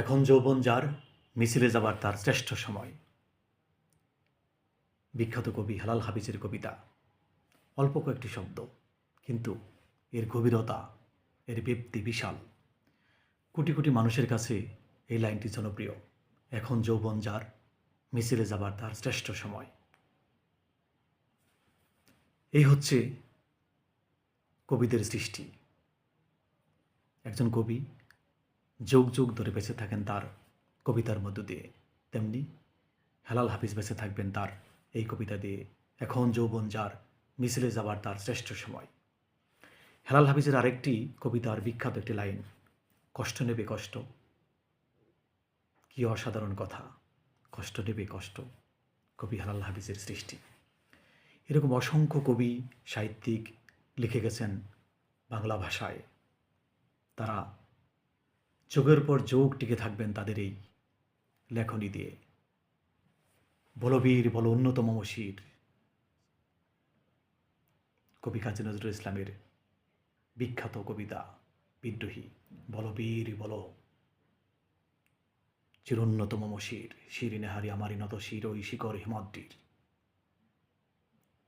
এখন যৌবন যার, মিছিলে যাবার তার শ্রেষ্ঠ সময়। বিখ্যাত কবি হেলাল হাফিজের কবিতা। অল্প কয়েকটি শব্দ, কিন্তু এর গভীরতা, এর ব্যাপ্তি বিশাল। কোটি কোটি মানুষের কাছে এই লাইনটি জনপ্রিয়। এখন যৌবন যার, মিছিলে যাবার তার শ্রেষ্ঠ সময়। এই হচ্ছে কবিদের সৃষ্টি। একজন কবি যুগ যুগ ধরে বেঁচে থাকেন তার কবিতার মধ্য দিয়ে, তেমনি হেলাল হাফিজ বেঁচে থাকবেন তার এই কবিতা দিয়ে। এখন যৌবন যার, মিছিলে যাবার তার শ্রেষ্ঠ সময়। হেলাল হাফিজের আরেকটি কবিতার বিখ্যাত একটি লাইন, কষ্ট নেবে কষ্ট। কি অসাধারণ কথা, কষ্ট নেবে কষ্ট। কবি হেলাল হাফিজের সৃষ্টি। এরকম অসংখ্য কবি সাহিত্যিক লিখে গেছেন বাংলা ভাষায়। তারা যুগের পর যুগ টিকে থাকবেন তাদের এই লেখনী দিয়ে। বলবীর বল অন্যতম মশির, কবি কাজী নজরুল ইসলামের বিখ্যাত কবিতা বিদ্রোহী। বলবীর বল চিরন্যতম মশির, শিরিনেহারি আমারই নত শির ওই শিকর হিমাদ্রির।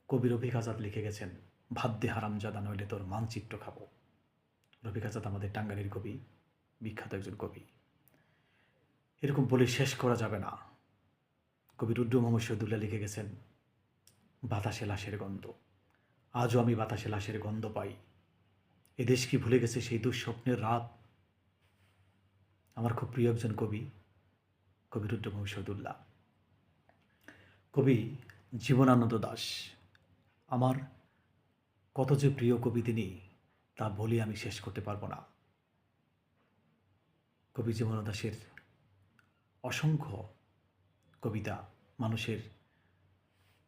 কবি রফিক আজাদ লিখে গেছেন, ভাত দে হারামজাদা নইলে তোর মানচিত্র খাবো। রফিক আজাদ আমাদের টাঙ্গাইলের কবি, বিখ্যাত একজন কবি। এরকম বলে শেষ করা যাবে না। কবি রুদ্র মোহাম্মদ শহীদুল্লাহ লিখে গেছেন, বাতাসে লাশের গন্ধ। আজও আমি বাতাসে লাশের গন্ধ পাই। এদেশ কি ভুলে গেছে সেই দুঃস্বপ্নের রাত। আমার খুব প্রিয় একজন কবি, কবি রুদ্র মোহাম্মদ শহীদুল্লাহ। কবি জীবনানন্দ দাশ আমার কত যে প্রিয় কবি তিনি, তা বলে আমি শেষ করতে পারবো না। কবি জীবনানন্দ দাশের অসংখ্য কবিতা মানুষের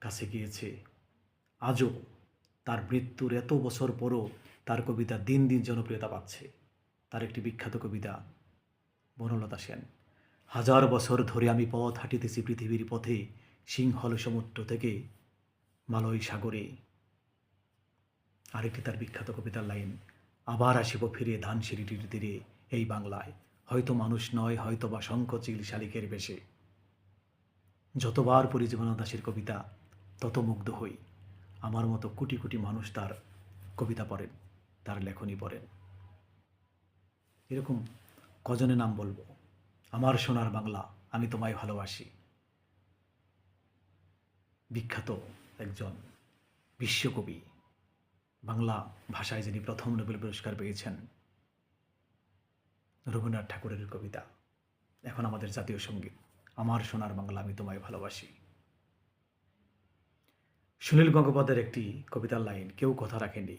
কাছে গিয়েছে। আজও তার মৃত্যুর এত বছর পরও তার কবিতা দিন দিন জনপ্রিয়তা পাচ্ছে। তার একটি বিখ্যাত কবিতা বনলতা সেন, হাজার বছর ধরে আমি পথ হাঁটিতেছি পৃথিবীর পথে, সিংহল সমুদ্র থেকে মালয় সাগরে। আরেকটি তার বিখ্যাত কবিতার লাইন, আবার আসিব ফিরে ধানসিঁড়িটির তীরে এই বাংলায়, হয়তো মানুষ নয়, হয়তো বা শঙ্খচিল শালিকের বেশে। যতবার পড়ি জীবনানন্দ দাশের কবিতা তত মুগ্ধ হই। আমার মতো কোটি কোটি মানুষ তার কবিতা পড়েন, তার লেখনী পড়েন। এরকম কজনের নাম বলবো। আমার সোনার বাংলা, আমি তোমায় ভালোবাসি। বিখ্যাত একজন বিশ্বকবি, বাংলা ভাষায় যিনি প্রথম নোবেল পুরস্কার পেয়েছেন, রবীন্দ্রনাথ ঠাকুরের কবিতা এখন আমাদের জাতীয় সঙ্গীত, আমার সোনার বাংলা, আমি তোমায় ভালোবাসি। সুনীল গঙ্গোপাধ্যায়ের একটি কবিতার লাইন, কেউ কথা রাখেনি।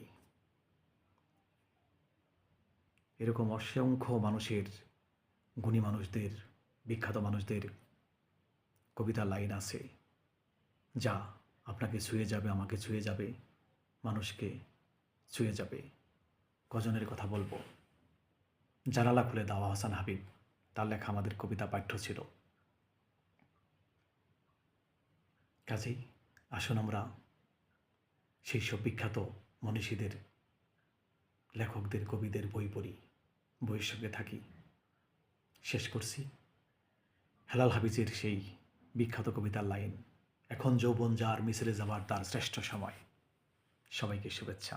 এরকম অসংখ্য মানুষের, গুণী মানুষদের, বিখ্যাত মানুষদের কবিতার লাইন আছে, যা আপনাকে ছুঁয়ে যাবে, আমাকে ছুঁয়ে যাবে, মানুষকে ছুঁয়ে যাবে। কজনের কথা বলবো। জানালা খুলে দাওয়া হাসান হাবিব, তার লেখা আমাদের কবিতা পাঠ্য ছিল। কাজেই আসুন আমরা সেই সব বিখ্যাত মনীষীদের, লেখকদের, কবিদের বই পড়ি, বইয়ের সঙ্গে থাকি। শেষ করছি হেলাল হাফিজের সেই বিখ্যাত কবিতার লাইন, এখন যৌবন যার, মিছিলে যাবার তার শ্রেষ্ঠ সময়। সবাইকে শুভেচ্ছা।